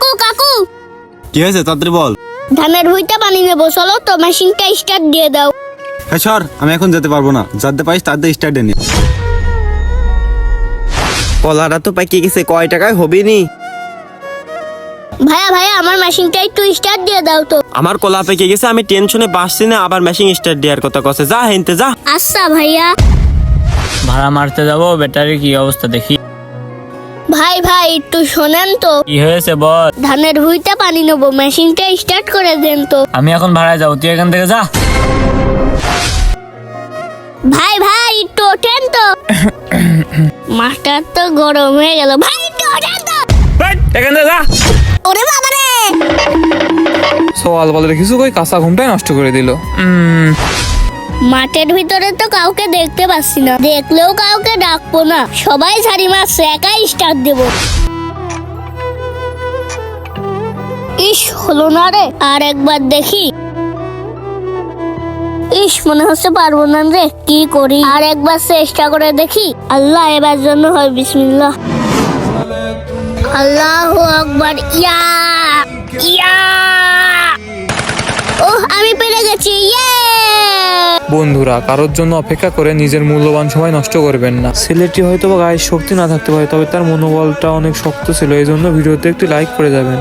কাকু কাকু, কি হয়েছে তাড়াতাড়ি বল। ধানের ভুঁইটা পানি নেবো, চলো তো মেশিনটা স্টার্ট দিয়ে দাও। হ্যাঁ সর, আমি এখন যেতে পারবো না, যাতে পারিস তাদের স্টার্টে নি। কলাটা তো পাকিয়ে গেছে, কয় টাকায় হবে নি? ভাইয়া ভাইয়া, আমার মেশিনটা একটু স্টার্ট দিয়ে দাও তো। আমার কলা পেকে গেছে, আমি টেনশনে বাসছি না, আবার মেশিন স্টার্ট দেওয়ার কথা কছে। যা হেনতে যা। আচ্ছা ভাইয়া। ভাড়া মারতে যাবো, ব্যাটারির কি অবস্থা দেখি। ভাই ভাই একটু শোনেন তো, কি হয়েছে বল। ধানের ভুঁইটা পানি নেবো, মেশিনটা স্টার্ট করে দেন তো। আমি এখন ভাড়ায় যাবো, তুই এখান থেকে যা। ভাই ভাই একটু ওঠেন তো। মাস্টার তো গরম হয়ে গেল, ভাই একটু ওঠেন তো। এখান থেকে যা। ওরে বাবা রে, সওয়াল বলে রেখেছো, কই কাঁচা ঘুমটাই নষ্ট করে দিল। মাঠের ভিতরে তো কাউকে দেখতে পাচ্ছি না, দেখলেও কাউকে ডাকবো না, সবাই ঝাড়ি মারছে, একাই স্টার্ট দেব। ইস হলো না রে, আর একবার দেখি। ইস মনে হচ্ছে পারবো না রে, কি করি, আর একবার চেষ্টা করে দেখি। আল্লাহ এবার জন্য হয়, বিসমিল্লাহ। আল্লাহু আকবার। ইয়া ইয়া, ওহ আমি পেরে গেছি, ইয়ে। বন্ধুরা, কারোর জন্য অপেক্ষা করে নিজের মূল্যবান সময় নষ্ট করবেন না। ছেলেটি হয়তো বা গায়ের শক্তি না থাকতে পারে, তবে তার মনোবলটা অনেক শক্ত ছিল, এই জন্য ভিডিওতে একটি লাইক করে যাবেন।